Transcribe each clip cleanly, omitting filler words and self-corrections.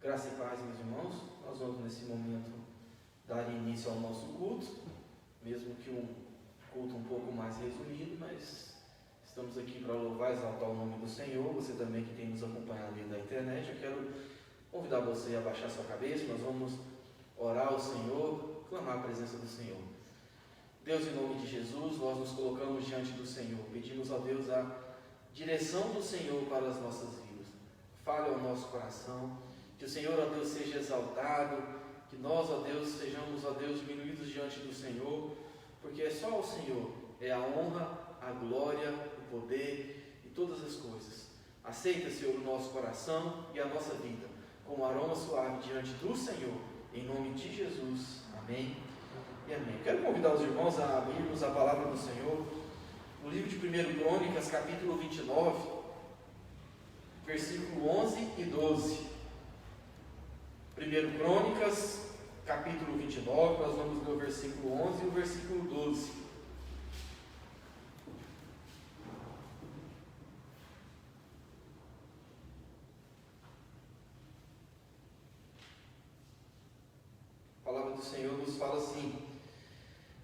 Graça e paz, meus irmãos. Nós vamos nesse momento dar início ao nosso culto, mesmo que um culto um pouco mais resumido, mas estamos aqui para louvar e exaltar o nome do Senhor. Você também que tem nos acompanhado aí na internet, eu quero convidar você a baixar sua cabeça. Nós vamos orar ao Senhor, clamar a presença do Senhor. Deus, em nome de Jesus, nós nos colocamos diante do Senhor, pedimos a Deus a direção do Senhor para as nossas vidas. Fale ao nosso coração, que o Senhor, ó Deus, seja exaltado, que nós, ó Deus, sejamos, ó Deus, diminuídos diante do Senhor, porque é só o Senhor, é a honra, a glória, o poder e todas as coisas. Aceita, Senhor, o nosso coração e a nossa vida, como aroma suave diante do Senhor, em nome de Jesus. Amém e amém. Quero convidar os irmãos a abrirmos a palavra do Senhor no livro de 1 Crônicas, capítulo 29, versículo 11 e 12. 1 Crônicas, capítulo 29, nós vamos ler o versículo 11 e o versículo 12. A palavra do Senhor nos fala assim: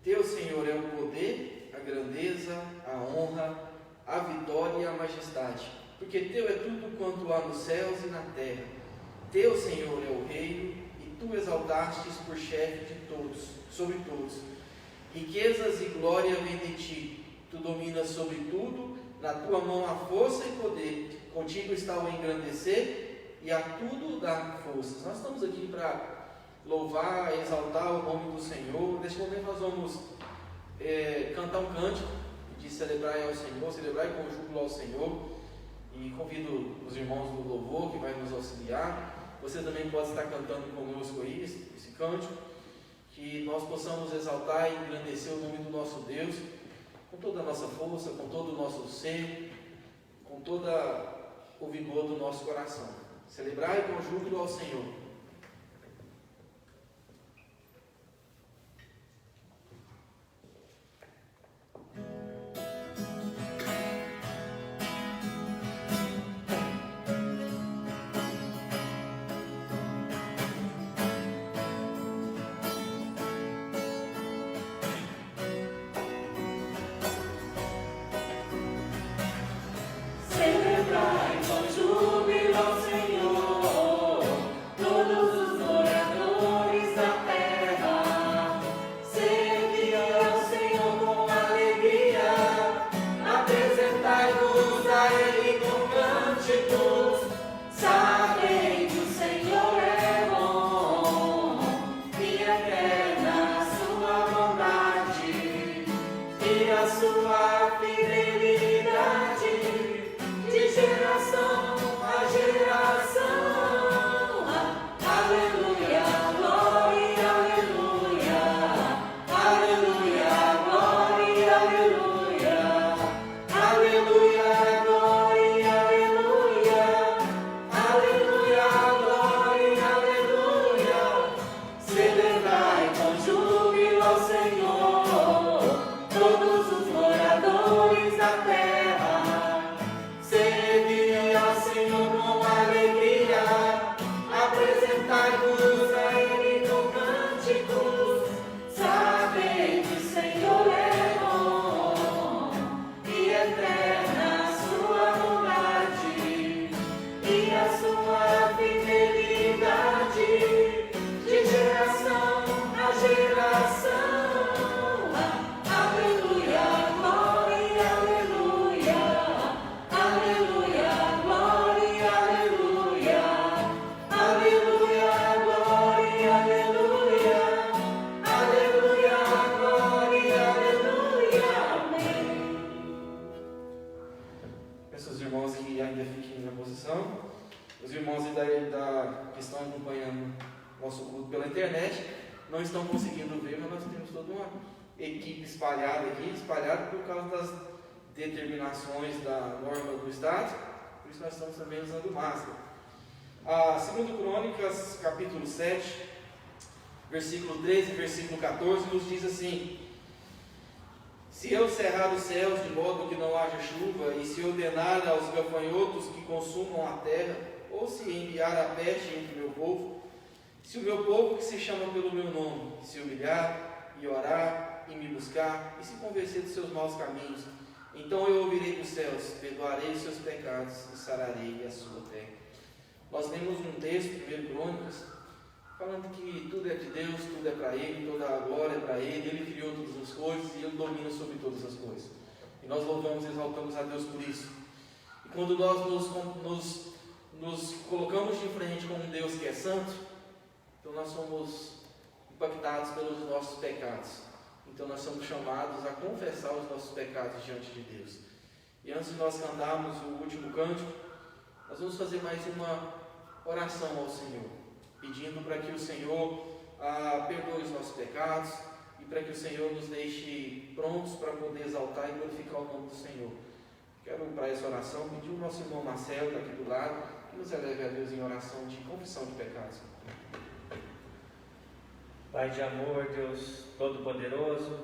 Teu, Senhor, é o poder, a grandeza, a honra, a vitória e a majestade, porque Teu é tudo quanto há nos céus e na terra. Teu, Senhor, é o reino, e Tu exaltastes por chefe de todos, sobre todos. Riquezas e glória vêm de Ti. Tu dominas sobre tudo, na Tua mão há força e poder. Contigo está o engrandecer, e a tudo dá forças. Nós estamos aqui para louvar e exaltar o nome do Senhor. Neste momento nós vamos cantar um cântico de celebrar ao Senhor, celebrar com júbilo ao Senhor. E convido os irmãos do louvor que vai nos auxiliar. Você também pode estar cantando conosco aí esse cântico, que nós possamos exaltar e engrandecer o nome do nosso Deus com toda a nossa força, com todo o nosso ser, com todo o vigor do nosso coração. Celebrai com júbilo ao Senhor. Os irmãos que estão acompanhando nosso culto pela internet não estão conseguindo ver, mas nós temos toda uma equipe espalhada por causa das determinações da norma do Estado, por isso nós estamos também usando máscara. A 2 Crônicas, capítulo 7, versículo 13 e versículo 14, nos diz assim: Se eu cerrar os céus de modo que não haja chuva, e se ordenar aos gafanhotos que consumam a terra, ou se enviar a peste entre o meu povo, se o meu povo que se chama pelo meu nome se humilhar e orar e me buscar e se convencer dos seus maus caminhos, então eu ouvirei dos céus, perdoarei os seus pecados e sararei a sua terra. Nós lemos um texto, 1 Crônicas, falando que tudo é de Deus, tudo é para Ele, toda a glória é para Ele, Ele criou todas as coisas e Ele domina sobre todas as coisas. E nós louvamos e exaltamos a Deus por isso. E quando nós nos colocamos de frente com um Deus que é santo, então nós somos impactados pelos nossos pecados. Então nós somos chamados a confessar os nossos pecados diante de Deus. E antes de nós cantarmos o último cântico, nós vamos fazer mais uma oração ao Senhor, pedindo para que o Senhor perdoe os nossos pecados e para que o Senhor nos deixe prontos para poder exaltar e glorificar o nome do Senhor. Quero, para essa oração, pedir o nosso irmão Marcelo, daqui do lado, que nos eleve a Deus em oração de confissão de pecados. Pai de amor, Deus Todo-Poderoso,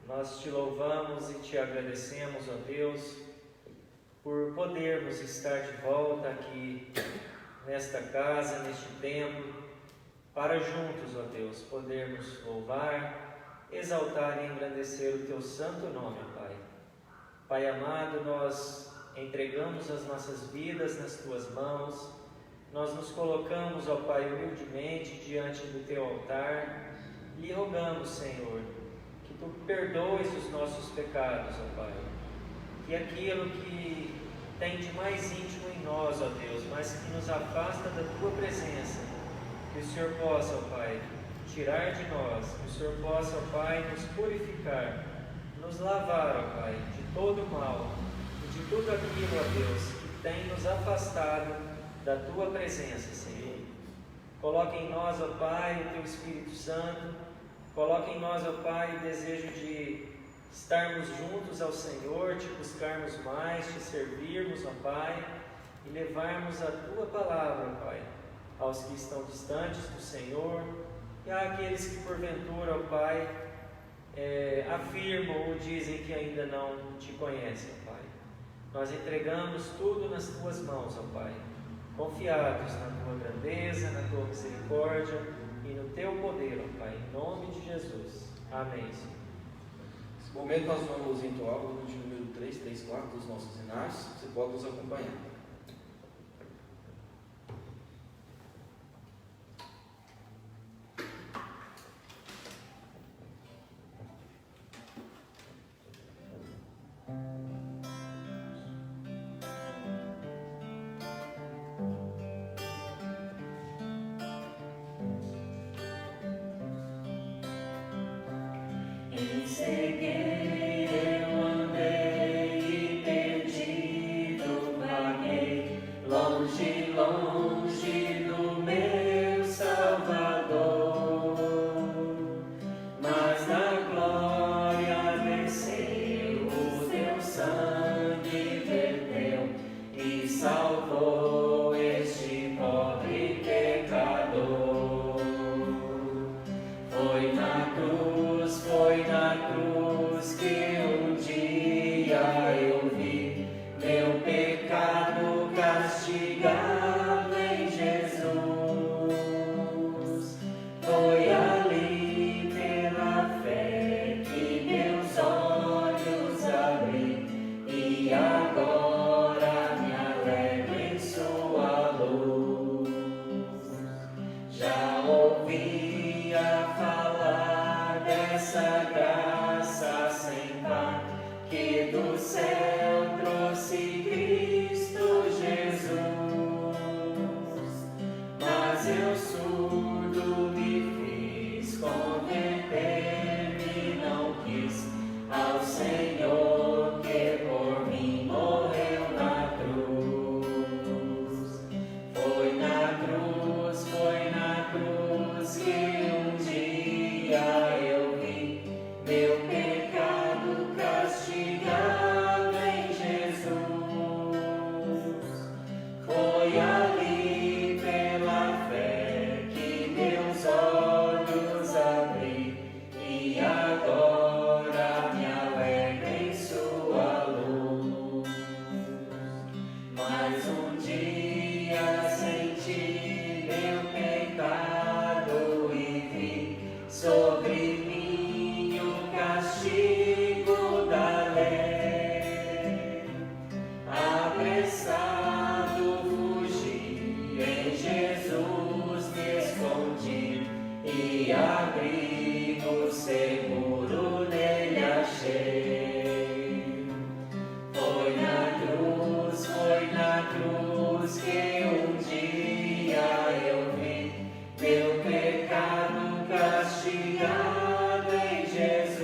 nós te louvamos e te agradecemos, ó Deus, por podermos estar de volta aqui nesta casa, neste templo, para juntos, ó Deus, podermos louvar, exaltar e engrandecer o teu santo nome, Pai. Pai amado, nós entregamos as nossas vidas nas tuas mãos. Nós nos colocamos, ó Pai, humildemente diante do Teu altar e rogamos, Senhor, que Tu perdoes os nossos pecados, ó Pai. Que aquilo que tem de mais íntimo em nós, ó Deus, mas que nos afasta da Tua presença, que o Senhor possa, ó Pai, tirar de nós, que o Senhor possa, ó Pai, nos purificar, nos lavar, ó Pai, de todo o mal e de tudo aquilo, ó Deus, que tem nos afastado da Tua presença, Senhor. Coloque em nós, ó Pai, o Teu Espírito Santo. Coloque em nós, ó Pai, o desejo de estarmos juntos ao Senhor, te buscarmos mais, te servirmos, ó Pai, e levarmos a Tua palavra, ó Pai, aos que estão distantes do Senhor e àqueles que porventura, ó Pai, afirmam ou dizem que ainda não te conhecem, ó Pai. Nós entregamos tudo nas Tuas mãos, ó Pai, confiados na Tua grandeza, na Tua misericórdia e no Teu poder, ó Pai, em nome de Jesus. Amém, Senhor. Nesse momento nós vamos entoar o hino de número 334 dos nossos hinários. Você pode nos acompanhar. Ceguei, eu andei e perdido vaguei, longe, longe do meu Salvador. Mas na glória venceu, o teu sangue verteu e salvou este pobre pecador. Foi na cruz que um dia eu vi meu pecado castigado em senti meu pecado e vi sobre mim o castigo da lei. Apressado fugi, em Jesus me escondi e abrigo seguro nele achei. Foi na cruz que um dia eu vi meu pecado castigado em Jesus.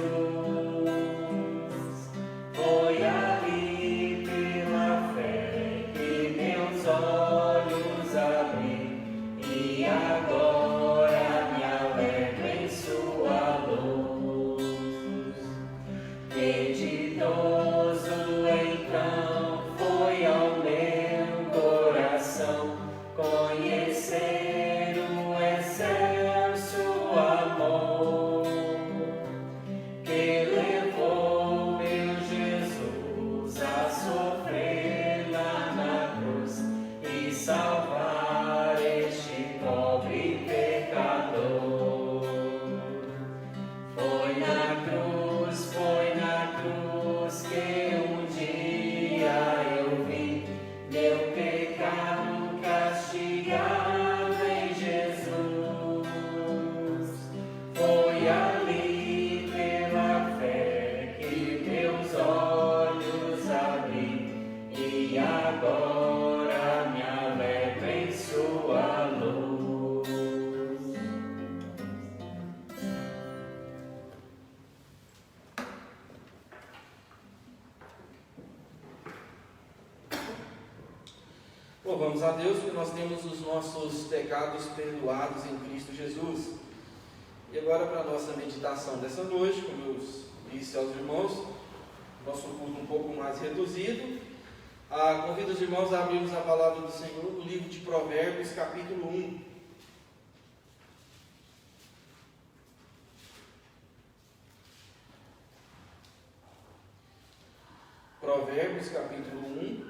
Foi ali pela fé que meus olhos abri e agora me alegro em sua luz. Meditoso então foi ao meu coração conhecer o excelso amor que levou meu Jesus a sofrer lá na cruz e salvar este pobre pecador. Foi na cruz que um dia eu vi meu pecado castigado em Jesus. Foi ali pela fé que meus olhos abri e agora me alegro em sua luz. Louvamos a Deus porque nós temos os nossos pecados perdoados em Cristo Jesus. E agora, para a nossa meditação dessa noite, como eu disse aos irmãos, nosso culto um pouco mais reduzido, convido os irmãos a abrirmos a palavra do Senhor no livro de Provérbios, capítulo 1. Provérbios, capítulo 1.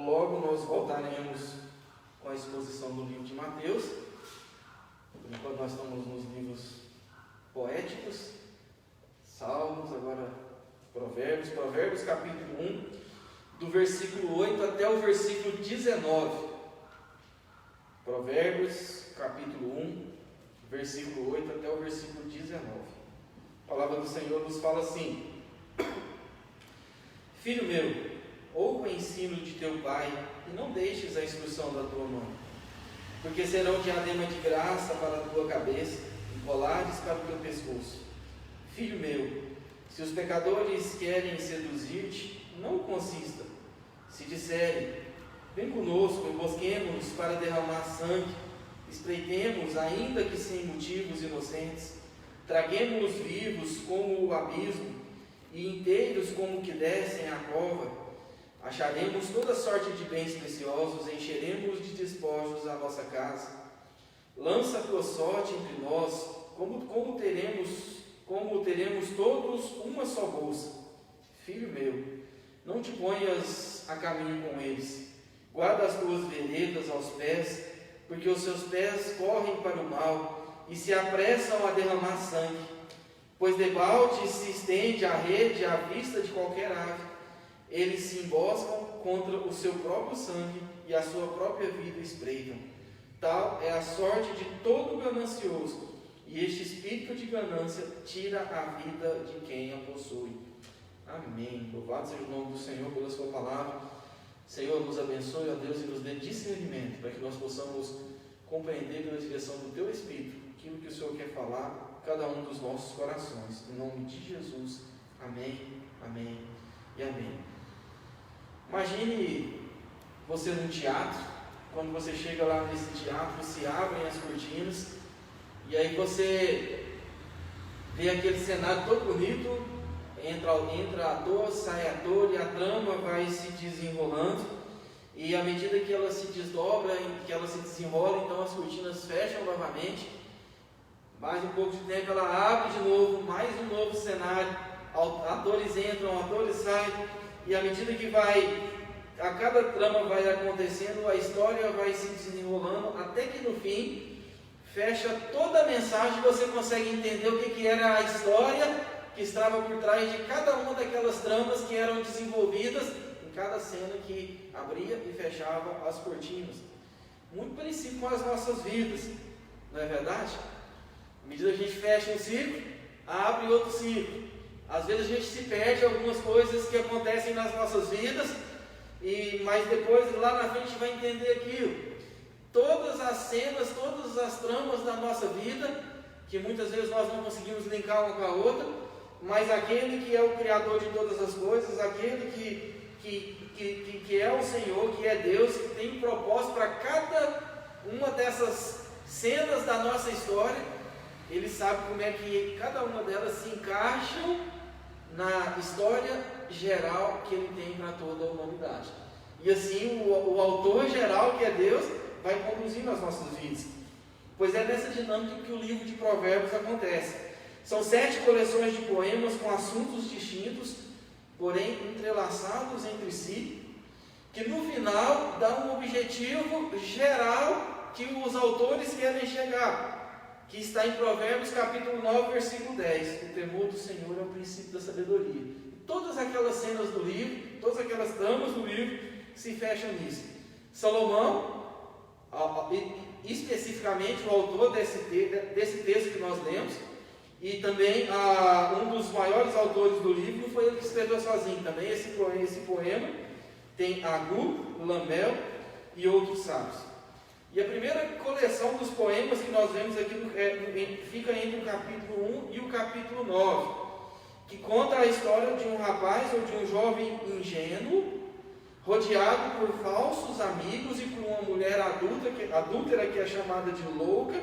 Logo nós voltaremos com a exposição do livro de Mateus. Enquanto nós estamos nos livros poéticos, Salmos, agora Provérbios capítulo 1, do versículo 8 até o versículo 19. Provérbios capítulo 1, versículo 8 até o versículo 19. A palavra do Senhor nos fala assim: Filho meu, ouve o ensino de teu pai, e não deixes a instrução da tua mão, porque serão diadema de graça para a tua cabeça, e colares para o teu pescoço. Filho meu, se os pecadores querem seduzir-te, não consista. Se disserem, vem conosco, embosquemo-nos para derramar sangue, espreitemos, ainda que sem motivos inocentes, traguemo-nos vivos como o abismo, e inteiros como que descem a cova. Acharemos toda sorte de bens preciosos, encheremos de despojos a nossa casa. Lança a tua sorte entre nós, como teremos todos uma só bolsa. Filho meu, não te ponhas a caminho com eles. Guarda as tuas veredas aos pés, porque os seus pés correm para o mal e se apressam a derramar sangue. Pois debalde se estende a rede à vista de qualquer ave. Eles se emboscam contra o seu próprio sangue e a sua própria vida espreitam. Tal é a sorte de todo ganancioso, e este espírito de ganância tira a vida de quem a possui. Amém. Louvado seja o nome do Senhor pela sua palavra. Senhor, nos abençoe, ó Deus, e nos dê discernimento, para que nós possamos compreender pela direção do teu Espírito aquilo que o Senhor quer falar a cada um dos nossos corações. Em nome de Jesus. Amém, amém e amém. Imagine você num teatro, quando você chega lá nesse teatro, se abrem as cortinas, e aí você vê aquele cenário todo bonito, entra ator, sai ator, e a trama vai se desenrolando, e à medida que ela se desdobra, que ela se desenrola, então as cortinas fecham novamente, mais um pouco de tempo ela abre de novo, mais um novo cenário, atores entram, atores saem, e à medida que vai a cada trama vai acontecendo, a história vai se desenrolando, até que no fim, fecha toda a mensagem, você consegue entender o que era a história que estava por trás de cada uma daquelas tramas que eram desenvolvidas em cada cena que abria e fechava as cortinas. Muito parecido com as nossas vidas, não é verdade? À medida que a gente fecha um ciclo, abre outro ciclo. Às vezes a gente se perde algumas coisas que acontecem nas nossas vidas, mas depois lá na frente vai entender aquilo. Todas as cenas, todas as tramas da nossa vida, que muitas vezes nós não conseguimos linkar uma com a outra, mas aquele que é o Criador de todas as coisas, aquele que é o Senhor, que é Deus, que tem propósito para cada uma dessas cenas da nossa história, Ele sabe como é que cada uma delas se encaixam na história geral que Ele tem para toda a humanidade. E assim o autor geral, que é Deus, vai conduzindo as nossas vidas. Pois é nessa dinâmica que o livro de Provérbios acontece. São 7 coleções de poemas com assuntos distintos, porém entrelaçados entre si, que no final dá um objetivo geral que os autores querem chegar, que está em Provérbios capítulo 9, versículo 10. O temor do Senhor é o princípio da sabedoria. Todas aquelas cenas do livro, todas aquelas tramas do livro se fecham nisso. Salomão, especificamente o autor desse texto que nós lemos, e também um dos maiores autores do livro, foi ele que escreveu sozinho também esse poema. Tem Agur, Lamel e outros sábios. E a primeira coleção dos poemas que nós vemos aqui fica entre o capítulo 1 e o capítulo 9, que conta a história de um rapaz ou de um jovem ingênuo, rodeado por falsos amigos e por uma mulher adúltera que é chamada de louca,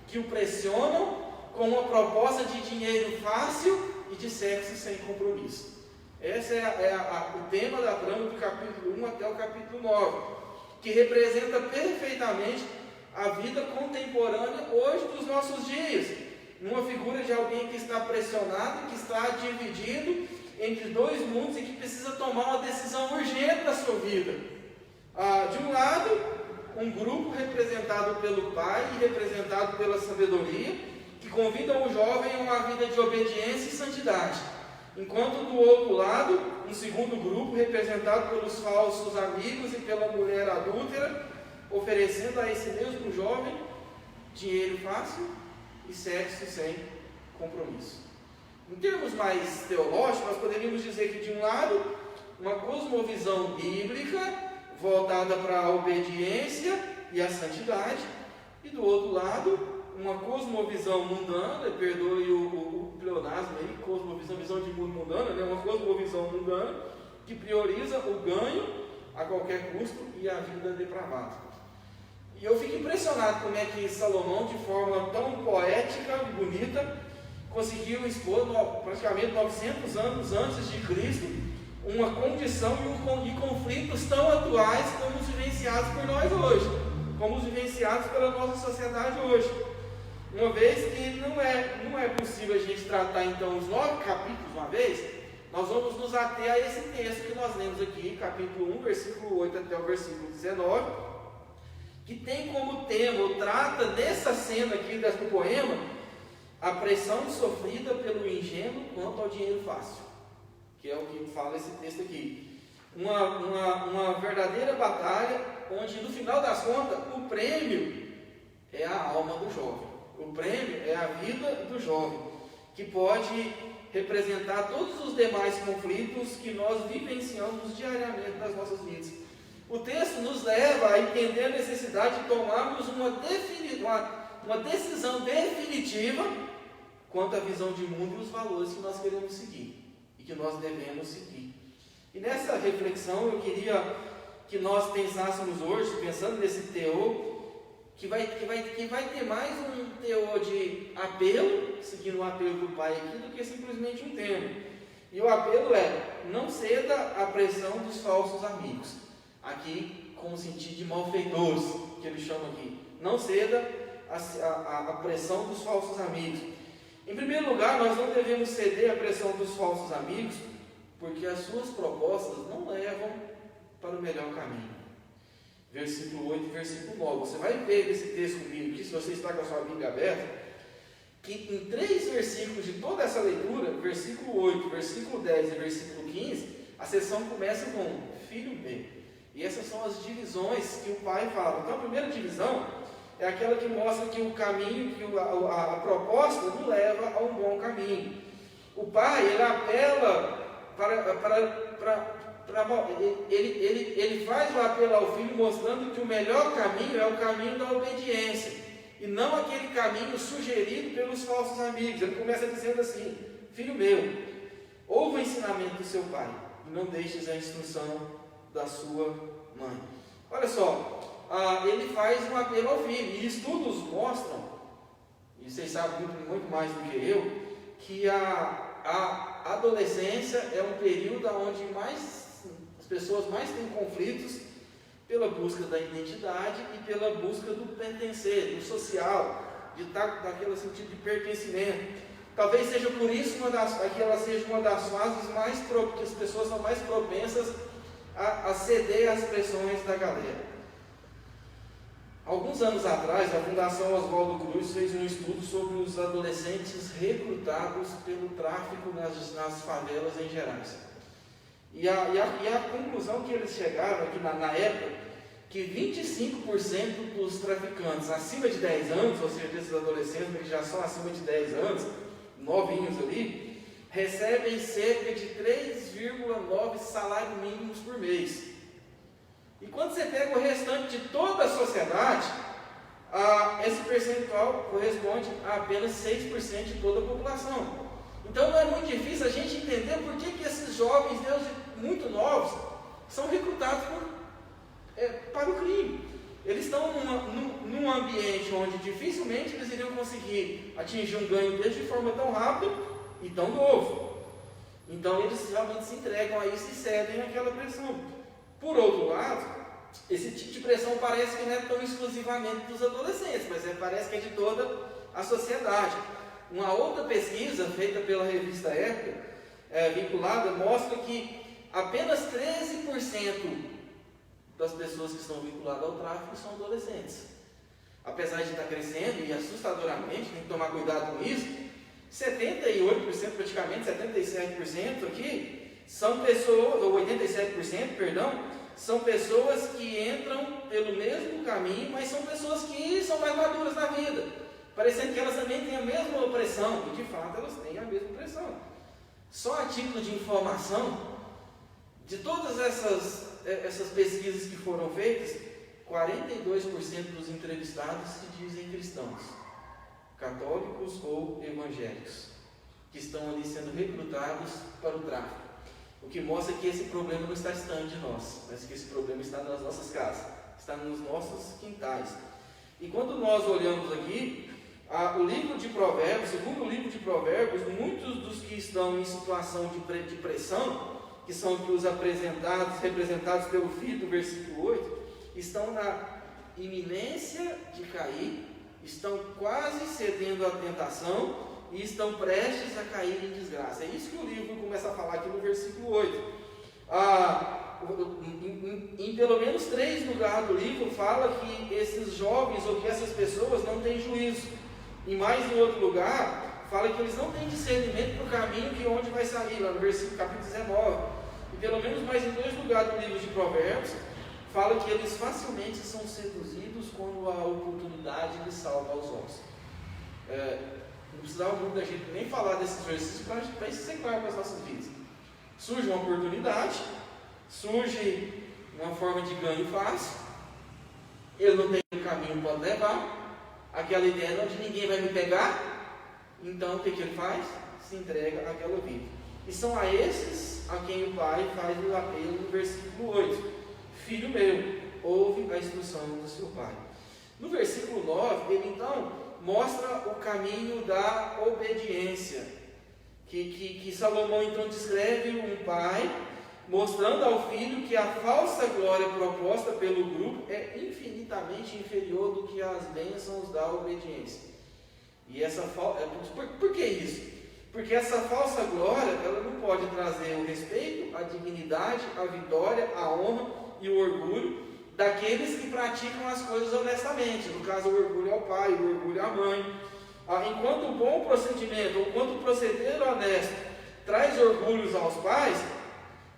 que o pressionam com uma proposta de dinheiro fácil e de sexo sem compromisso. Esse o tema da trama do capítulo 1 até o capítulo 9, que representa perfeitamente a vida contemporânea hoje dos nossos dias, numa figura de alguém que está pressionado, que está dividido entre dois mundos e que precisa tomar uma decisão urgente na sua vida. De um lado, um grupo representado pelo pai e representado pela sabedoria, que convidam o jovem a uma vida de obediência e santidade, enquanto do outro lado, um segundo grupo representado pelos falsos amigos e pela mulher adúltera, oferecendo a esse mesmo jovem dinheiro fácil e sexo sem compromisso. Em termos mais teológicos, nós poderíamos dizer que, de um lado, uma cosmovisão bíblica voltada para a obediência e a santidade, e do outro lado, uma cosmovisão mundana, perdoe o pleonasmo aí, visão de mundo mundana, né? Uma cosmovisão mundana que prioriza o ganho a qualquer custo e a vida depravada. E eu fico impressionado como é que Salomão, de forma tão poética e bonita, conseguiu expor praticamente 900 anos antes de Cristo uma condição e conflitos tão atuais como os vivenciados por nós hoje, como os vivenciados pela nossa sociedade hoje. Uma vez que não é possível a gente tratar então os 9 capítulos uma vez, nós vamos nos ater a esse texto que nós lemos aqui, capítulo 1, versículo 8 até o versículo 19, que tem como tema, ou trata nessa cena aqui do poema, a pressão sofrida pelo ingênuo quanto ao dinheiro fácil, que é o que fala esse texto aqui. Uma verdadeira batalha, onde no final das contas, o prêmio é a alma do jovem. O prêmio é a vida do jovem, que pode representar todos os demais conflitos que nós vivenciamos diariamente nas nossas vidas. O texto nos leva a entender a necessidade de tomarmos uma decisão definitiva quanto à visão de mundo e os valores que nós queremos seguir e que nós devemos seguir. E nessa reflexão eu queria que nós pensássemos hoje, pensando nesse teor, que vai ter mais um teor de apelo, seguindo o apelo do pai aqui, do que simplesmente um tema. E o apelo é: não ceda à pressão dos falsos amigos. Aqui, com o sentido de malfeitores, que ele chama aqui. Não ceda à pressão dos falsos amigos. Em primeiro lugar, nós não devemos ceder à pressão dos falsos amigos, porque as suas propostas não levam para o melhor caminho. Versículo 8 e versículo 9. Você vai ver esse texto comigo aqui, se você está com a sua Bíblia aberta, que em 3 versículos de toda essa leitura, versículo 8, versículo 10 e versículo 15, a sessão começa com filho meu. E essas são as divisões que o pai fala. Então a primeira divisão é aquela que mostra que o caminho, que a proposta nos leva a um bom caminho. O pai, ele apela ele faz o apelo ao filho mostrando que o melhor caminho é o caminho da obediência e não aquele caminho sugerido pelos falsos amigos. Ele começa dizendo assim: filho meu, ouve o ensinamento do seu pai e não deixes a instrução da sua mãe. Olha só, ele faz um apelo ao filho, e estudos mostram, e vocês sabem muito mais do que eu, que a adolescência é um período onde as pessoas mais têm conflitos pela busca da identidade e pela busca do pertencer, do social, de estar daquele sentido de pertencimento. Talvez seja por isso que ela seja uma das fases que as pessoas são mais propensas a ceder às pressões da galera. Alguns anos atrás, a Fundação Oswaldo Cruz fez um estudo sobre os adolescentes recrutados pelo tráfico nas favelas em Gerais. E a conclusão que eles chegaram aqui na época, que 25% dos traficantes acima de 10 anos, ou seja, desses adolescentes que já são acima de 10 anos, novinhos ali, recebem cerca de 3,9 salários mínimos por mês. E quando você pega o restante de toda a sociedade, esse percentual corresponde a apenas 6% de toda a população. Então não é muito difícil a gente entender por que esses jovens, desde muito novos, são recrutados para o crime. Eles estão num ambiente onde dificilmente eles iriam conseguir atingir um ganho deles de forma tão rápida e tão novo. Então eles realmente se entregam a isso e cedem àquela pressão. Por outro lado, esse tipo de pressão parece que não é tão exclusivamente dos adolescentes, mas parece que é de toda a sociedade. Uma outra pesquisa feita pela revista Época, vinculada, mostra que apenas 13% das pessoas que estão vinculadas ao tráfico são adolescentes. Apesar de estar crescendo, e assustadoramente, tem que tomar cuidado com isso, 78%, praticamente 77% aqui, são pessoas, ou 87%, perdão, são pessoas que entram pelo mesmo caminho, mas são pessoas que são mais maduras na vida, parecendo que elas também têm a mesma opressão, e de fato elas têm a mesma opressão. Só a título de informação, de todas essas pesquisas que foram feitas, 42% dos entrevistados se dizem cristãos, católicos ou evangélicos, que estão ali sendo recrutados para o tráfico. O que mostra que esse problema não está distante de nós, mas que esse problema está nas nossas casas, está nos nossos quintais. E quando nós olhamos aqui, o livro de Provérbios, segundo o livro de Provérbios, muitos dos que estão em situação de pressão, que são os representados pelo filho do versículo 8, estão na iminência de cair, estão quase cedendo à tentação e estão prestes a cair em desgraça. É isso que o livro começa a falar aqui no versículo 8. Em pelo menos 3 lugares do livro fala que esses jovens ou que essas pessoas não têm juízo. E mais em outro lugar fala que eles não têm discernimento para o caminho que onde vai sair, lá no versículo capítulo 19. E pelo menos mais em 2 lugares do livro de Provérbios fala que eles facilmente são seduzidos quando a oportunidade lhes salva os olhos. Não precisava muito da gente nem falar desses versículos para isso ser claro para as nossas vidas. Surge uma oportunidade, surge uma forma de ganho fácil, ele não tem um caminho para levar, aquela ideia de ninguém vai me pegar, então o que ele faz? Se entrega àquela vida. E são a esses a quem o pai faz o apelo no versículo 8: filho meu, ouve a instrução do seu pai. No versículo 9, ele então mostra o caminho da obediência, que Salomão então descreve um pai mostrando ao filho que a falsa glória proposta pelo grupo é infinitamente inferior do que as bênçãos da obediência. E por que isso? Porque essa falsa glória, ela não pode trazer o respeito, a dignidade, a vitória, a honra e o orgulho daqueles que praticam as coisas honestamente. No caso, o orgulho é o pai, o orgulho é a mãe. Enquanto o bom procedimento, ou enquanto o proceder honesto traz orgulhos aos pais,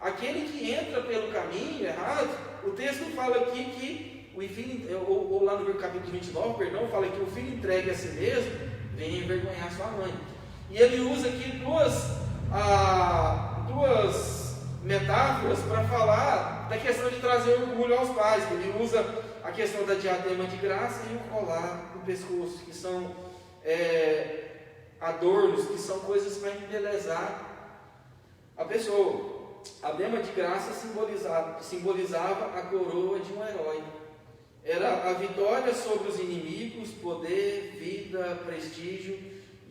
aquele que entra pelo caminho errado, o texto fala aqui que o filho, ou lá no capítulo 29, perdão, fala que o filho entregue a si mesmo, vem envergonhar sua mãe. E ele usa aqui duas metáforas para falar da questão de trazer orgulho aos pais. Ele usa a questão da diadema de graça e o colar no pescoço, que são adornos, que são coisas para embelezar a pessoa. A diadema de graça simbolizava a coroa de um herói. Era a vitória sobre os inimigos, poder, vida, prestígio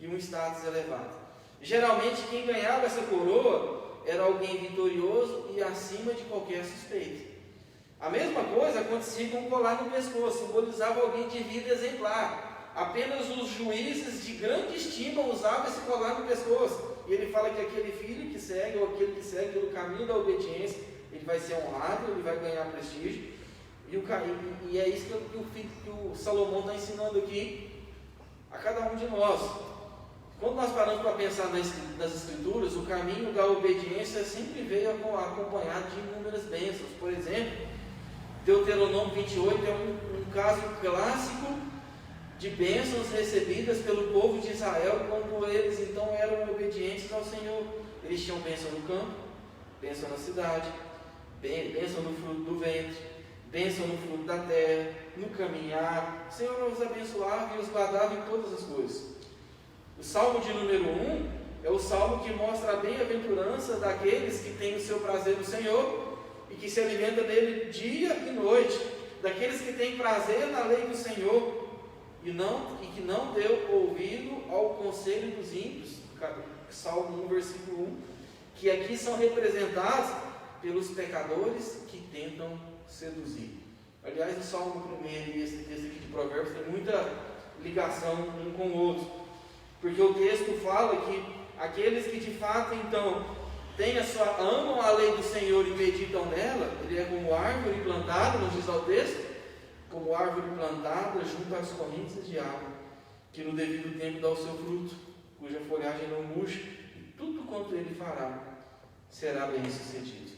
e um status elevado. Geralmente quem ganhava essa coroa era alguém vitorioso e acima de qualquer suspeita. A mesma coisa acontecia com o colar no pescoço, simbolizava alguém de vida exemplar. Apenas os juízes de grande estima usavam esse colar no pescoço. E ele fala que aquele filho que segue, ou aquele que segue pelo caminho da obediência, ele vai ser honrado, ele vai ganhar prestígio. E é isso que o Salomão está ensinando aqui a cada um de nós. Quando nós paramos para pensar nas Escrituras, o caminho da obediência sempre veio acompanhado de inúmeras bênçãos. Por exemplo, Deuteronômio 28 é um caso clássico de bênçãos recebidas pelo povo de Israel quando eles então eram obedientes ao Senhor. Eles tinham bênção no campo, bênção na cidade, bênção no fruto do ventre, bênção no fruto da terra, no caminhar. O Senhor os abençoava e os guardava em todas as coisas. O Salmo de número 1 é o salmo que mostra a bem-aventurança daqueles que têm o seu prazer no Senhor e que se alimentam dele dia e noite, daqueles que têm prazer na lei do Senhor e que não deu ouvido ao conselho dos ímpios. Salmo 1, versículo 1, que aqui são representados pelos pecadores que tentam seduzir. Aliás, o Salmo 1 e esse texto aqui de Provérbios tem muita ligação um com o outro, porque o texto fala que aqueles que de fato então amam a lei do Senhor e meditam nela, ele é como árvore plantada, nos diz ao texto, como árvore plantada junto às correntes de água, que no devido tempo dá o seu fruto, cuja folhagem não murcha, e tudo quanto ele fará será bem sucedido.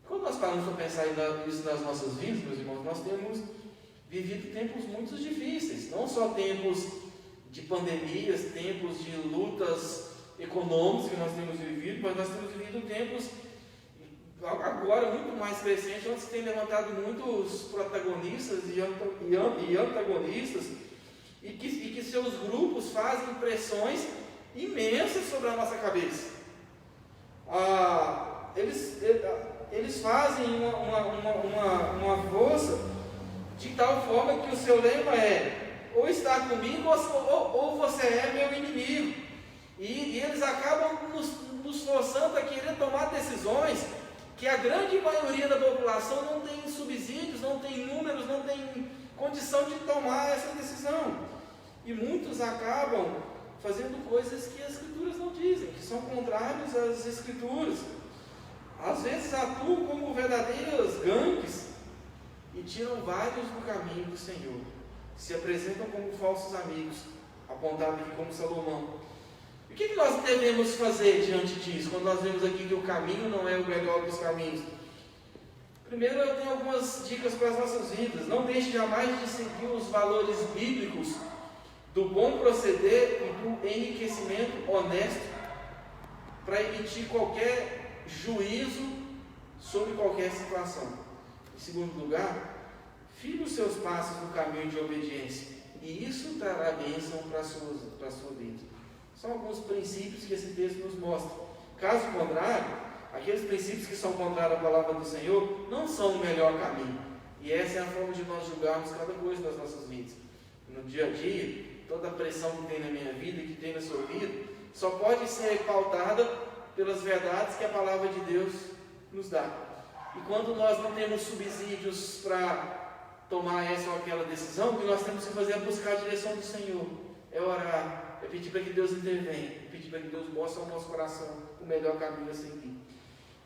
Quando nós paramos para pensar isso nas nossas vidas, meus irmãos, nós temos vivido tempos muito difíceis, não só tempos de pandemias, tempos de lutas econômicas que nós temos vivido, mas nós temos vivido tempos agora muito mais crescentes, onde se tem levantado muitos protagonistas e antagonistas, e que seus grupos fazem pressões imensas sobre a nossa cabeça. Eles fazem uma força de tal forma que o seu lema é: ou está comigo ou você é meu inimigo. E eles acabam nos forçando a querer tomar decisões que a grande maioria da população não tem subsídios, não tem números, não tem condição de tomar essa decisão. E muitos acabam fazendo coisas que as Escrituras não dizem, que são contrárias às Escrituras. Às vezes atuam como verdadeiras gangues e tiram vários do caminho do Senhor. Se apresentam como falsos amigos, apontado aqui como Salomão. E o que nós devemos fazer diante disso, quando nós vemos aqui que o caminho não é o melhor dos caminhos? Primeiro, eu tenho algumas dicas para as nossas vidas. Não deixe jamais de seguir os valores bíblicos do bom proceder e do enriquecimento honesto para emitir qualquer juízo sobre qualquer situação. Em segundo lugar, firme os seus passos no caminho de obediência, e isso trará bênção para a sua vida. São alguns princípios que esse texto nos mostra. Caso contrário, aqueles princípios que são contrários à palavra do Senhor não são o melhor caminho. E essa é a forma de nós julgarmos cada coisa das nossas vidas. No dia a dia, toda a pressão que tem na minha vida e que tem na sua vida, só pode ser pautada pelas verdades que a palavra de Deus nos dá. E quando nós não temos subsídios para tomar essa ou aquela decisão, o que nós temos que fazer é buscar a direção do Senhor, é orar, é pedir para que Deus intervenha, é pedir para que Deus mostre ao nosso coração o melhor caminho a seguir.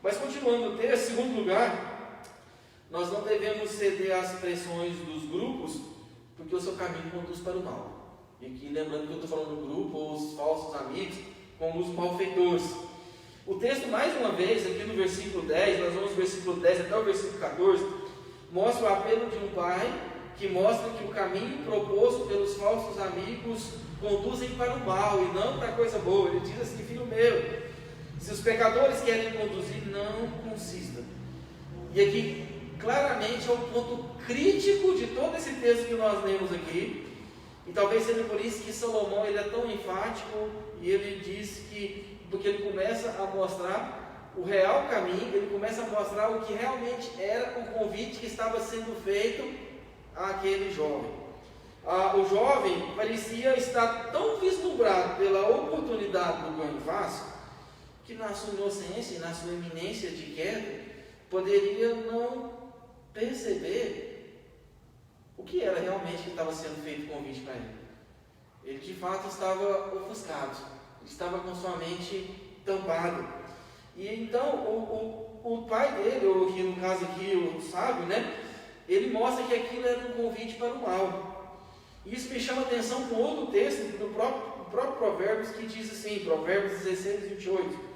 Mas continuando o texto, em segundo lugar, Nós não devemos ceder às pressões dos grupos, porque o seu caminho conduz para o mal. E aqui lembrando que eu estou falando do grupo, ou os falsos amigos, como os malfeitores. O texto, mais uma vez, aqui no versículo 10, nós vamos do versículo 10 até o versículo 14, mostra o apelo de um pai, que mostra que o caminho proposto pelos falsos amigos conduzem para o mal, e não para a coisa boa. Ele diz assim: filho meu, se os pecadores querem conduzir, não consista. E aqui, claramente, é o ponto crítico de todo esse texto que nós lemos aqui, e talvez seja por isso que Salomão ele é tão enfático, e ele diz que, porque ele começa a mostrar o real caminho, ele começa a mostrar o que realmente era o convite que estava sendo feito àquele jovem. O jovem parecia estar tão vislumbrado pela oportunidade do ganho fácil, que na sua inocência e na sua iminência de queda, poderia não perceber o que era realmente que estava sendo feito o convite para ele. Ele de fato estava ofuscado, estava com sua mente tampada. E então o pai dele, ou aqui no caso aqui o sábio, ele mostra que aquilo era um convite para o mal. Isso me chama a atenção com outro texto do próprio Provérbios, que diz assim, Provérbios 16, 28.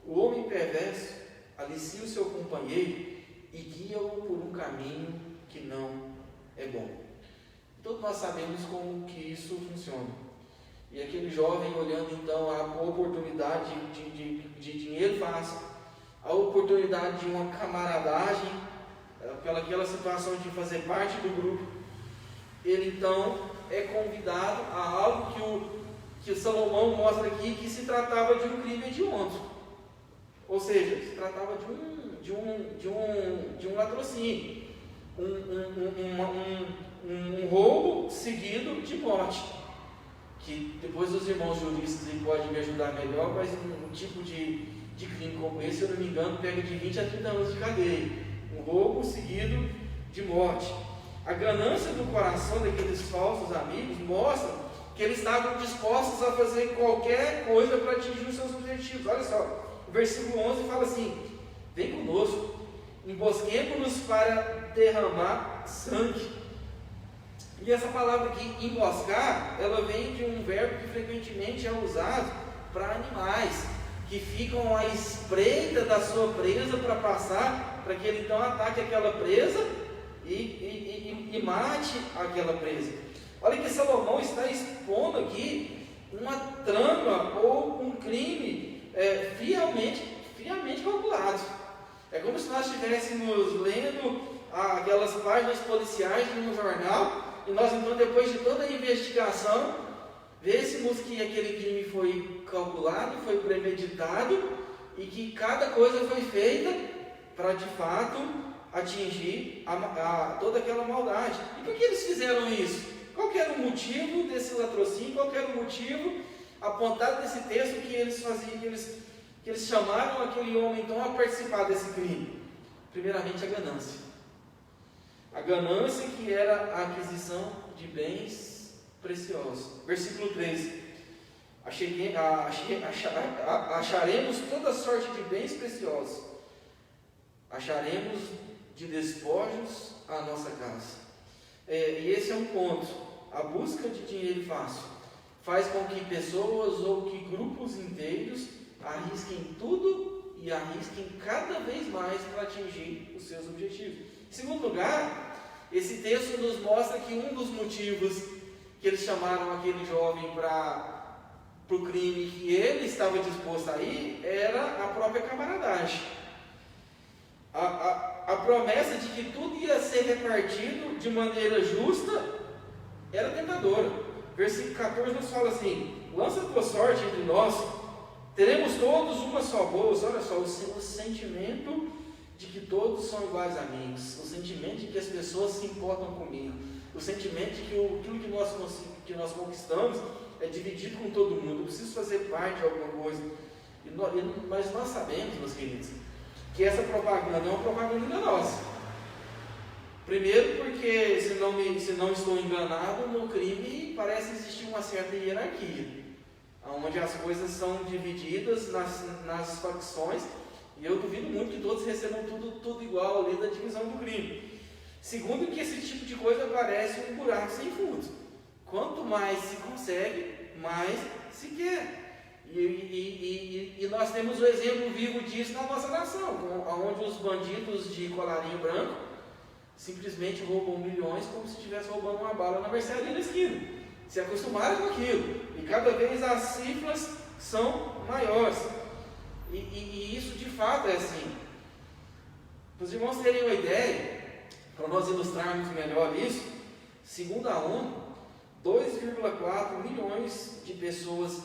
O homem perverso alicia o seu companheiro e guia-o por um caminho que não é bom. Todos nós sabemos como que isso funciona. E aquele jovem olhando então a oportunidade de dinheiro fácil, a oportunidade de uma camaradagem, aquela situação de fazer parte do grupo, ele então é convidado a algo que o Salomão mostra aqui, que se tratava de um crime hediondo. Ou seja, se tratava de um latrocínio, um roubo seguido de morte. Que depois os irmãos juristas podem me ajudar melhor, mas um tipo de crime como esse, se eu não me engano, pega de 20 a 30 anos de cadeia. Um roubo seguido de morte. A ganância do coração daqueles falsos amigos mostra que eles estavam dispostos a fazer qualquer coisa para atingir os seus objetivos. Olha só, o versículo 11 fala assim: vem conosco, embosquemo-nos para derramar sangue. E essa palavra aqui, emboscar, ela vem de um verbo que frequentemente é usado para animais, que ficam à espreita da sua presa para passar, para que ele então ataque aquela presa e mate aquela presa. Olha que Salomão está expondo aqui uma trama ou um crime friamente calculado. É como se nós estivéssemos lendo aquelas páginas policiais de um jornal, e nós então, depois de toda a investigação, vêssemos que aquele crime foi calculado, foi premeditado, e que cada coisa foi feita para de fato atingir toda aquela maldade. E por que eles fizeram isso? Qual que era o motivo desse latrocínio? Qual que era o motivo apontado nesse texto que eles faziam, que eles chamaram aquele homem então a participar desse crime? Primeiramente, a ganância. A ganância, que era a aquisição de bens preciosos. Versículo 13: acharemos toda sorte de bens preciosos, acharemos de despojos a nossa casa. E esse é um ponto. A busca de dinheiro fácil faz com que pessoas ou que grupos inteiros arrisquem tudo e arrisquem cada vez mais para atingir os seus objetivos. Em segundo lugar, esse texto nos mostra que um dos motivos que eles chamaram aquele jovem para o crime que ele estava disposto a ir era a própria camaradagem. A promessa de que tudo ia ser repartido de maneira justa era tentadora. Versículo 14 nos fala assim: lança a tua sorte entre nós, teremos todos uma só bolsa. Olha só, o sentimento de que todos são iguais amigos, o sentimento de que as pessoas se importam comigo, o sentimento de que aquilo que nós conquistamos é dividido com todo mundo. Eu preciso fazer parte de alguma coisa. Mas nós sabemos, meus queridos, que essa propaganda é uma propaganda enganosa. Primeiro porque, se não estou enganado, no crime parece existir uma certa hierarquia, onde as coisas são divididas nas facções, E eu duvido muito que todos recebam tudo igual ali da divisão do crime. Segundo, que esse tipo de coisa parece um buraco sem fundo. Quanto mais se consegue, mais se quer. E nós temos o exemplo vivo disso na nossa nação, onde os bandidos de colarinho branco simplesmente roubam milhões como se estivesse roubando uma bala na mercearia da esquina. Se acostumaram com aquilo. E cada vez as cifras são maiores. E isso de fato é assim. Para os irmãos terem uma ideia, para nós ilustrarmos melhor isso, segundo a ONU, 2,4 milhões de pessoas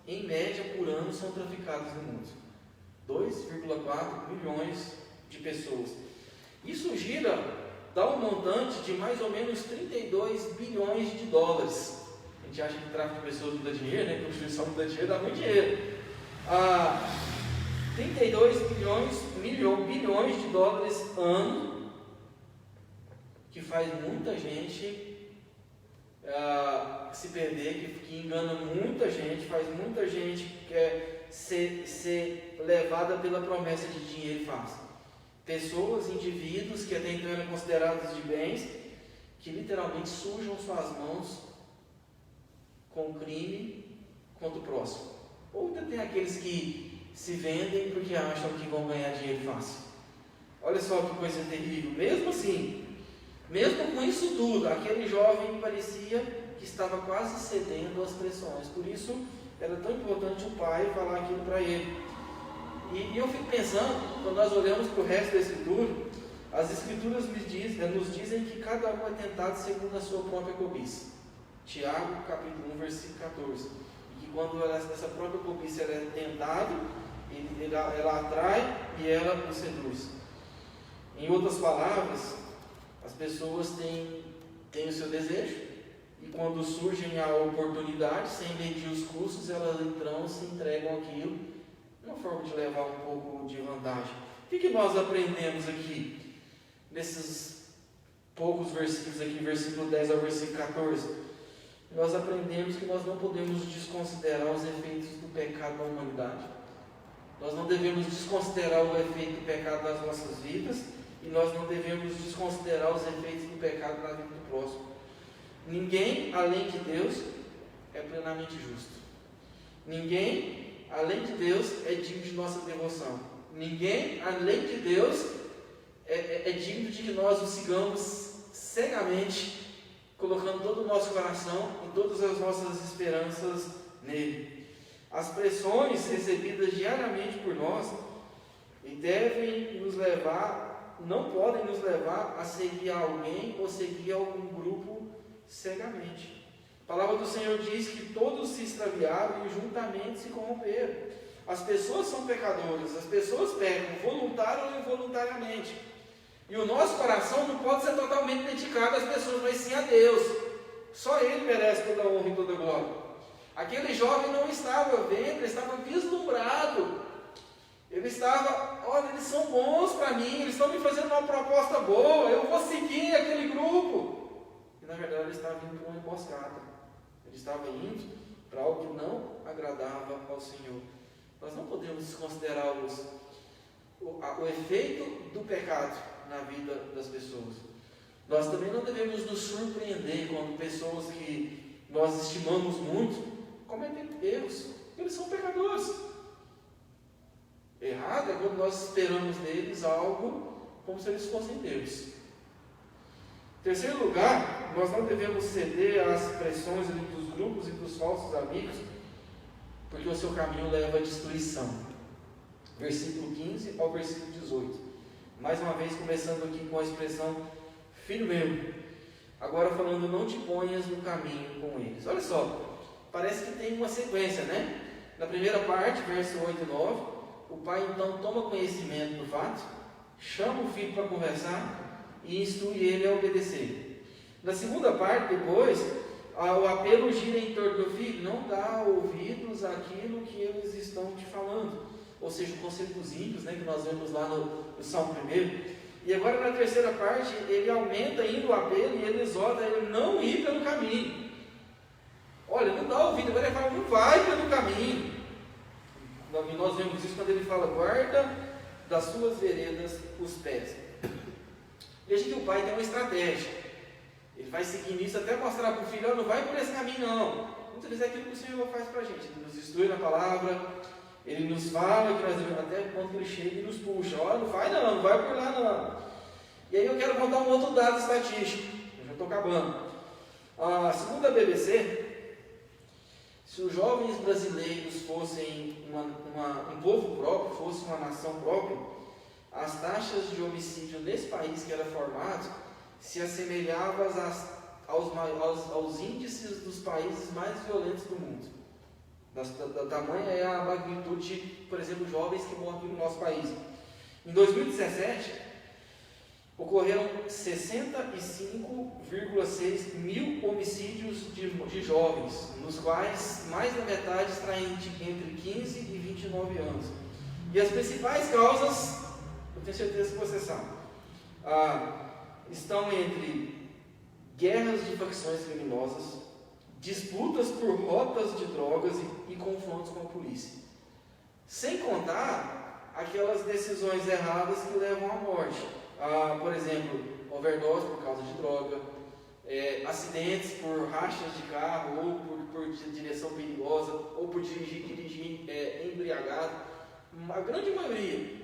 em média por ano são traficadas no mundo. 2,4 milhões de pessoas. Isso dá um montante de mais ou menos 32 bilhões de dólares. A gente acha que tráfico de pessoas não dá dinheiro, né? Prostituição não dá dinheiro, dá muito dinheiro. 32 bilhões de dólares ano, que faz muita gente se perder, que engana muita gente, faz muita gente ser levada pela promessa de dinheiro fácil. Pessoas, indivíduos que até então eram considerados de bens, que literalmente sujam suas mãos com crime contra o próximo. Ou ainda tem aqueles que se vendem porque acham que vão ganhar dinheiro fácil. Olha só que coisa terrível. Mesmo assim, mesmo com isso tudo, aquele jovem parecia que estava quase cedendo às pressões. Por isso era tão importante o pai falar aquilo para ele. E eu fico pensando, quando nós olhamos para o resto da Escritura, as Escrituras nos dizem que cada um é tentado segundo a sua própria cobiça. Tiago, capítulo 1, versículo 14. E que quando essa própria cobiça ela é tentada, ela atrai e ela o seduz. Em outras palavras, as pessoas têm o seu desejo, e quando surgem a oportunidade, sem medir os custos, elas então se entregam àquilo, uma forma de levar um pouco de vantagem. O que nós aprendemos aqui, nesses poucos versículos aqui, versículo 10 ao versículo 14? Nós aprendemos que nós não podemos desconsiderar os efeitos do pecado na humanidade. Nós não devemos desconsiderar o efeito do pecado nas nossas vidas, e nós não devemos desconsiderar os efeitos do pecado na vida do próximo. Ninguém, além de Deus, é plenamente justo. Ninguém, além de Deus, é digno de nossa devoção. Ninguém, além de Deus, é digno de que nós o sigamos cegamente, colocando todo o nosso coração e todas as nossas esperanças nele. As pressões recebidas diariamente por nós não podem nos levar a seguir alguém ou seguir algum grupo cegamente. A palavra do Senhor diz que todos se extraviaram e juntamente se corromperam. As pessoas são pecadoras, as pessoas pecam, voluntário ou involuntariamente. E o nosso coração não pode ser totalmente dedicado às pessoas, mas sim a Deus. Só Ele merece toda a honra e toda a glória. Aquele jovem não estava vendo, ele estava vislumbrado. Ele estava, olha, eles são bons para mim, eles estão me fazendo uma proposta boa, eu vou seguir aquele grupo. E na verdade ele estava indo para uma emboscada. Ele estava indo para algo que não agradava ao Senhor. Nós não podemos desconsiderar o efeito do pecado na vida das pessoas. Nós também não devemos nos surpreender quando pessoas que nós estimamos muito cometem erros. Eles são pecadores. Errado é quando nós esperamos deles algo como se eles fossem Deus. Em terceiro lugar, nós não devemos ceder às pressões dos grupos e dos falsos amigos, porque o seu caminho leva à destruição. Versículo 15 ao versículo 18. Mais uma vez, começando aqui com a expressão, filho meu, agora falando, não te ponhas no caminho com eles. Olha só, parece que tem uma sequência, né? Na primeira parte, verso 8 e 9, o pai então toma conhecimento do fato, chama o filho para conversar e instrui ele a obedecer. Na segunda parte, depois, o apelo gira em torno do filho, não dá ouvidos àquilo que eles estão te falando. Ou seja, o conselho dos ímpios, né, que nós vemos lá no Salmo 1. E agora na terceira parte, ele aumenta ainda o apelo e ele exorta ele não ir pelo caminho. Olha, não dá ouvido, agora ele fala, não vai pelo caminho. Nós vemos isso quando ele fala, guarda das suas veredas os pés. Veja que o pai tem uma estratégia. Ele vai seguir nisso até mostrar para o filho: não vai por esse caminho não. Muitas vezes é aquilo que o Senhor faz para a gente. Ele nos instrui na palavra, Ele nos fala que nós devemos, até o ponto que Ele chega e nos puxa: não vai não, não vai por lá não. E aí eu quero contar um outro dado estatístico. Eu já estou acabando. Segundo a BBC, se os jovens brasileiros fossem um povo próprio, fosse uma nação própria, as taxas de homicídio nesse país que era formado se assemelhavam aos índices dos países mais violentos do mundo. Da tamanha é a magnitude de, por exemplo, jovens que morrem no nosso país. Em 2017, ocorreram 65,6 mil homicídios de jovens, nos quais mais da metade está entre 15 e 29 anos. E as principais causas, eu tenho certeza que você sabe, estão entre guerras de facções criminosas, disputas por rotas de drogas e confrontos com a polícia. Sem contar aquelas decisões erradas que levam à morte. Por exemplo, overdose por causa de droga, acidentes por rachas de carro, ou por direção perigosa, ou por dirigir embriagado. A grande maioria,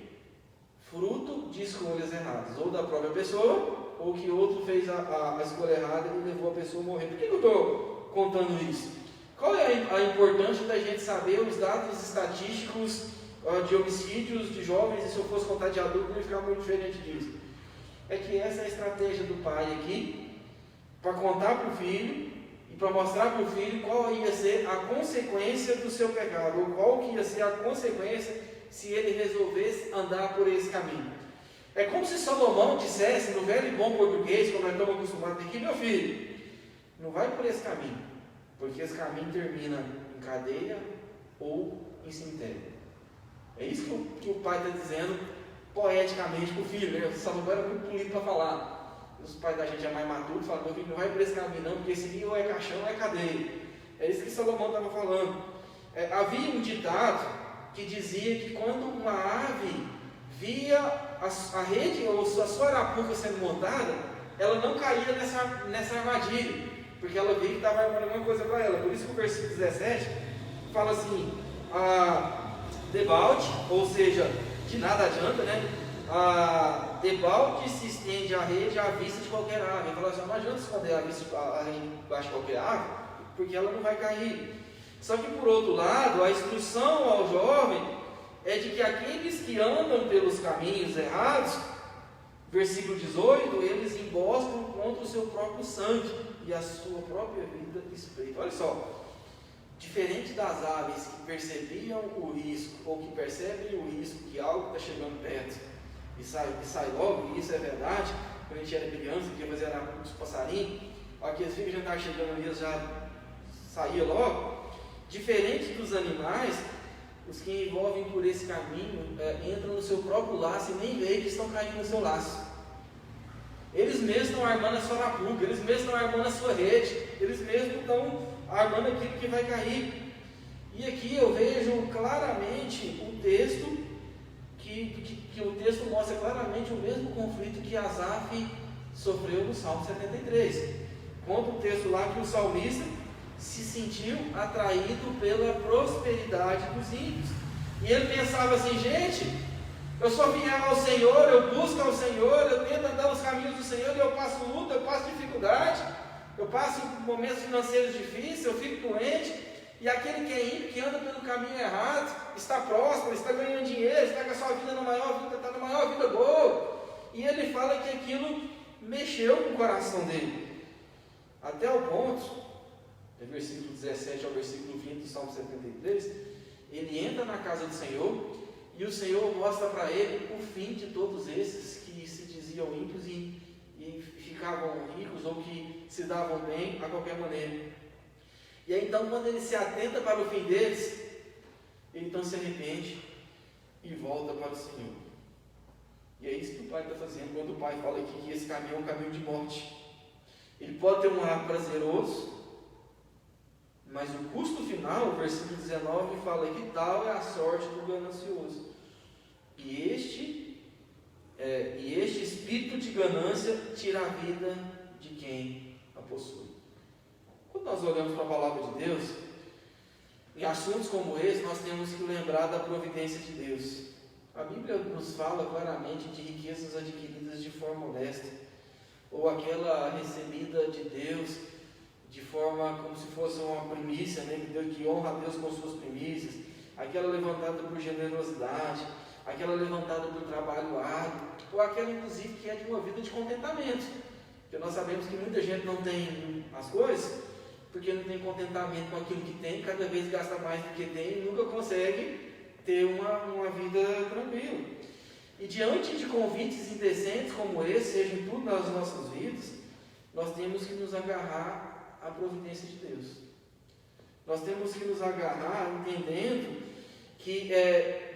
fruto de escolhas erradas, ou da própria pessoa, ou que outro fez a escolha errada e levou a pessoa a morrer. Por que eu estou contando isso? Qual é a importância da gente saber os dados estatísticos de homicídios de jovens? E se eu fosse contar de adulto, não ia ficar muito diferente disso. É que essa é a estratégia do pai aqui, para contar para o filho e para mostrar para o filho qual ia ser a consequência do seu pecado, ou qual que ia ser a consequência se ele resolvesse andar por esse caminho. É como se Salomão dissesse, no velho e bom português, como nós estamos acostumados aqui: meu filho, não vai por esse caminho, porque esse caminho termina em cadeia ou em cemitério. É isso que o pai está dizendo poeticamente para o filho, né? O Salomão era muito bonito para falar. Os pais da gente é mais maturo, falam: meu filho, não vai por esse caminho não, porque esse ou é caixão ou é cadeia. É isso que Salomão estava falando. Havia um ditado que dizia que quando uma ave via a rede ou a sua arapuca sendo montada, ela não caía nessa armadilha, porque ela via que estava armando alguma coisa para ela. Por isso que o versículo 17 fala assim: debalde, ou seja, de nada adianta, né? Debalde se estende a rede à vista de qualquer ave. Ele fala assim: não adianta esconder a rede embaixo de qualquer ave, porque ela não vai cair. Só que por outro lado, a instrução ao jovem é de que aqueles que andam pelos caminhos errados, versículo 18, eles emboscam contra o seu próprio sangue e a sua própria vida espreita. Olha só, diferente das aves que percebiam o risco, ou que percebem o risco que algo está chegando perto e sai logo, e isso é verdade. Quando a gente era criança, que ia fazer os passarinhos, aqueles filhos já estavam chegando ali, já saía logo. Diferente dos animais, os que envolvem por esse caminho entram no seu próprio laço e nem veem que estão caindo no seu laço. Eles mesmos estão armando a sua arapuca, eles mesmos estão armando a sua rede, eles mesmos estão armando aquilo que vai cair. E aqui eu vejo claramente o texto, que o texto mostra claramente o mesmo conflito que Asaf sofreu no Salmo 73. Conta o texto lá que o salmista se sentiu atraído pela prosperidade dos ímpios. E ele pensava assim: gente, eu sou fiel ao Senhor, eu busco ao Senhor, eu tento andar nos caminhos do Senhor, e eu passo luta, eu passo dificuldade, eu passo momentos financeiros difíceis, eu fico doente, e aquele que é ímpio, que anda pelo caminho errado, está próspero, está ganhando dinheiro, está com a sua vida na maior vida, está na maior vida boa. E ele fala que aquilo mexeu com o coração dele, até o ponto, do versículo 17 ao versículo 20 do Salmo 73, ele entra na casa do Senhor, e o Senhor mostra para ele o fim de todos esses que se diziam ímpios e ficavam ricos, ou que se davam bem a qualquer maneira. E aí então, quando ele se atenta para o fim deles, ele então se arrepende e volta para o Senhor. E é isso que o pai está fazendo quando o pai fala aqui que esse caminho é um caminho de morte. Ele pode ter um ar prazeroso, mas o custo final, o versículo 19 fala que tal é a sorte do ganancioso. E que este espírito de ganância tira a vida de quem a possui. Quando nós olhamos para a palavra de Deus, em assuntos como esse, nós temos que lembrar da providência de Deus. A Bíblia nos fala claramente de riquezas adquiridas de forma honesta, ou aquela recebida de Deus de forma como se fosse uma primícia, né? Que honra a Deus com suas primícias, aquela levantada por generosidade, aquela levantada por trabalho árduo, ou aquela inclusive que é de uma vida de contentamento, porque nós sabemos que muita gente não tem as coisas, porque não tem contentamento com aquilo que tem, cada vez gasta mais do que tem e nunca consegue ter uma vida tranquila. E diante de convites indecentes como esse, seja em tudo nas nossas vidas, nós temos que nos agarrar à providência de Deus. Nós temos que nos agarrar entendendo que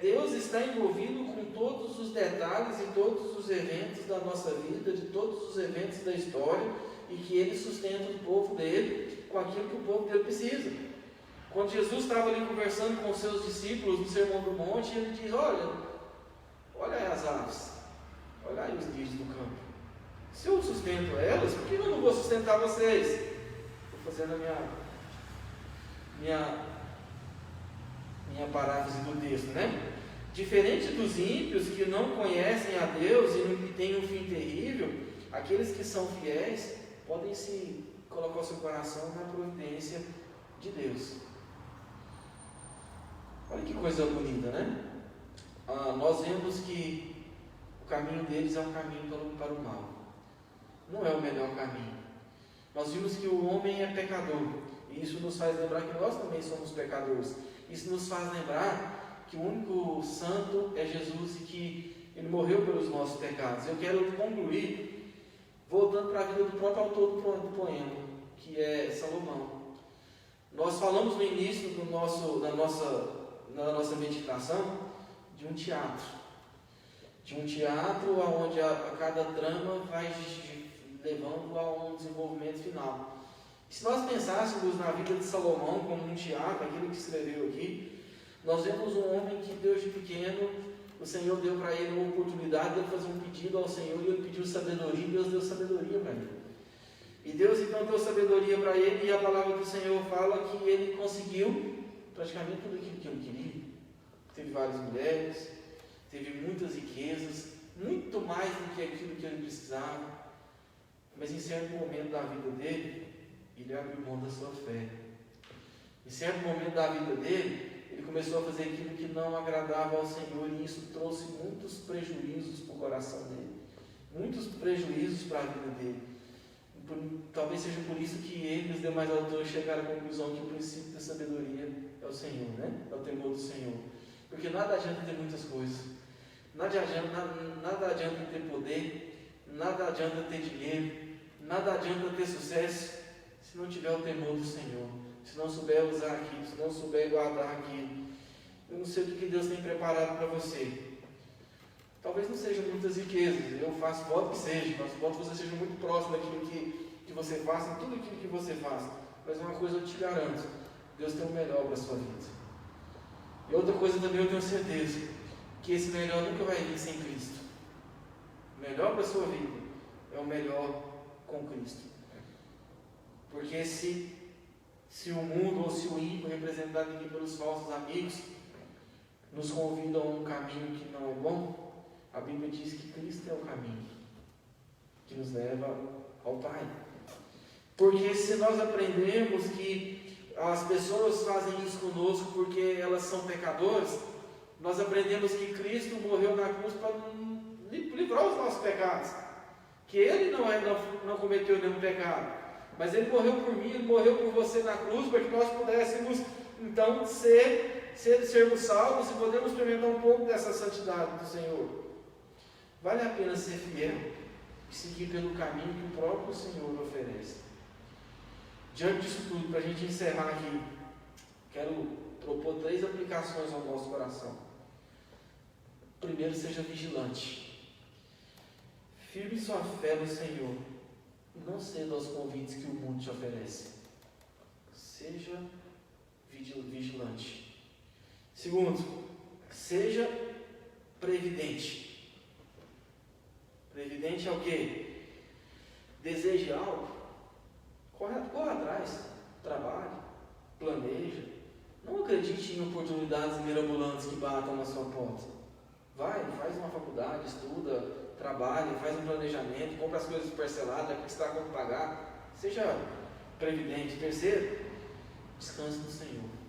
Deus está envolvido com todos os detalhes e todos os eventos da nossa vida, de todos os eventos da história, e que Ele sustenta o povo dele com aquilo que o povo dele precisa. Quando Jesus estava ali conversando com os seus discípulos no Sermão do Monte, ele diz: olha aí as aves, olha aí os lírios do campo. Se eu sustento elas, por que eu não vou sustentar vocês? Estou fazendo a minha paráfrase do texto, né? Diferente dos ímpios que não conhecem a Deus e têm um fim terrível, aqueles que são fiéis podem se colocar o seu coração na providência de Deus. Olha que coisa bonita, né? Nós vemos que o caminho deles é um caminho para o mal. Não é o melhor caminho. Nós vimos que o homem é pecador, e isso nos faz lembrar que nós também somos pecadores. Isso nos faz lembrar que o único santo é Jesus e que Ele morreu pelos nossos pecados. Eu quero concluir voltando para a vida do próprio autor do poema, que é Salomão. Nós falamos no início da nossa meditação de um teatro. De um teatro onde a cada trama vai levando a um desenvolvimento final. E se nós pensássemos na vida de Salomão como um teatro, aquilo que escreveu aqui, nós vemos um homem que desde pequeno, o Senhor deu para ele uma oportunidade de fazer um pedido ao Senhor, e ele pediu sabedoria, e Deus deu sabedoria para ele. E Deus então deu sabedoria para ele, e a palavra do Senhor fala que ele conseguiu praticamente tudo aquilo que ele queria. Teve várias mulheres, teve muitas riquezas, muito mais do que aquilo que ele precisava. Mas em certo momento da vida dele, ele abriu mão da sua fé. Em certo momento da vida dele, ele começou a fazer aquilo que não agradava ao Senhor, e isso trouxe muitos prejuízos para o coração dele, muitos prejuízos para a vida dele. Talvez seja por isso que ele e os demais autores chegaram à conclusão que o princípio da sabedoria é o Senhor, né? É o temor do Senhor. Porque nada adianta ter muitas coisas, nada adianta ter poder, nada adianta ter dinheiro, nada adianta ter sucesso, se não tiver o temor do Senhor, se não souber usar aquilo, se não souber guardar aquilo. Eu não sei o que Deus tem preparado para você. Talvez não sejam muitas riquezas, eu faço voto que seja, faço voto que você seja muito próximo daquilo que você faça, em tudo aquilo que você faça. Mas uma coisa eu te garanto, Deus tem o melhor para a sua vida. E outra coisa também eu tenho certeza, que esse melhor nunca vai vir sem Cristo. O melhor para a sua vida é o melhor com Cristo. Porque se o mundo ou se o ímpio, representado aqui pelos falsos amigos, nos convidam a um caminho que não é bom, a Bíblia diz que Cristo é o caminho que nos leva ao Pai. Porque se nós aprendemos que as pessoas fazem isso conosco porque elas são pecadores, nós aprendemos que Cristo morreu na cruz para livrar os nossos pecados. Que Ele não cometeu nenhum pecado, mas Ele morreu por mim, Ele morreu por você na cruz, para que nós pudéssemos então sermos salvos e podemos experimentar um pouco dessa santidade do Senhor. Vale a pena ser fiel e seguir pelo caminho que o próprio Senhor oferece. Diante disso tudo, para a gente encerrar aqui, quero propor 3 aplicações ao nosso coração. Primeiro, seja vigilante. Firme sua fé no Senhor e não ceda aos convites que o mundo te oferece. Seja vigilante. Segundo, seja previdente. Previdente é o quê? Deseje algo, corra atrás, trabalhe, planeja. Não acredite em oportunidades mirabolantes que batam na sua porta. Vai, faz uma faculdade, estuda, trabalhe, faz um planejamento, compra as coisas parceladas, que está como pagar. Seja previdente. Terceiro, descanse no Senhor.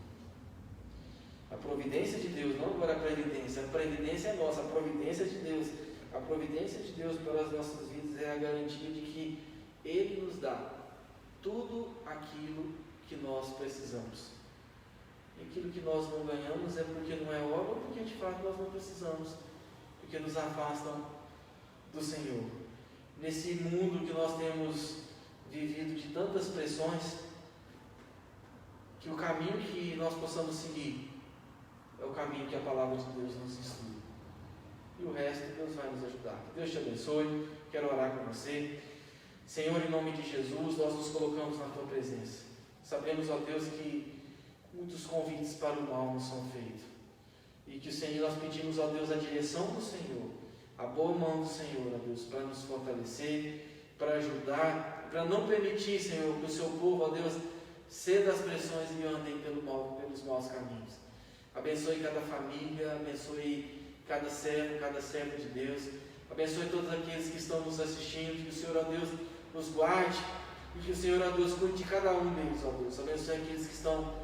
A providência de Deus, não agora a previdência é nossa, a providência de Deus. A providência de Deus pelas nossas vidas é a garantia de que Ele nos dá tudo aquilo que nós precisamos. E aquilo que nós não ganhamos é porque não é obra, ou porque de fato nós não precisamos, porque nos afastam do Senhor. Nesse mundo que nós temos vivido de tantas pressões, que o caminho que nós possamos seguir é o caminho que a palavra de Deus nos instrui. E o resto Deus vai nos ajudar. Que Deus te abençoe. Quero orar com você. Senhor, em nome de Jesus, nós nos colocamos na tua presença. Sabemos, ó Deus, que muitos convites para o mal nos são feitos. E que o Senhor, nós pedimos, ó Deus, a direção do Senhor, a boa mão do Senhor, ó Deus, para nos fortalecer, para ajudar, para não permitir, Senhor, que o seu povo, ó Deus, ceda às pressões e andem pelos maus caminhos. Abençoe cada família, abençoe cada servo de Deus, abençoe todos aqueles que estão nos assistindo, que o Senhor, ó Deus, nos guarde, e que o Senhor, ó Deus, cuide de cada um deles, ó Deus. Abençoe aqueles que estão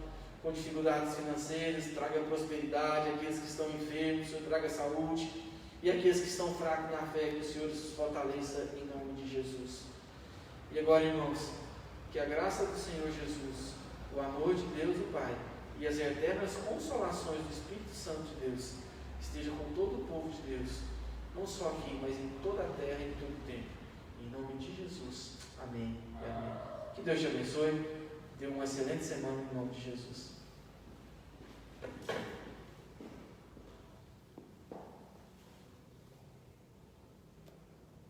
com dificuldades financeiras, traga prosperidade, aqueles que estão enfermos, o Senhor traga saúde, e aqueles que estão fracos na fé, que o Senhor os fortaleça em nome de Jesus. E agora, irmãos, que a graça do Senhor Jesus, o amor de Deus o Pai e as eternas consolações do Espírito Santo de Deus esteja com todo o povo de Deus, não só aqui, mas em toda a terra e em todo o tempo. Em nome de Jesus. Amém e amém. Que Deus te abençoe. Tenha uma excelente semana em nome de Jesus.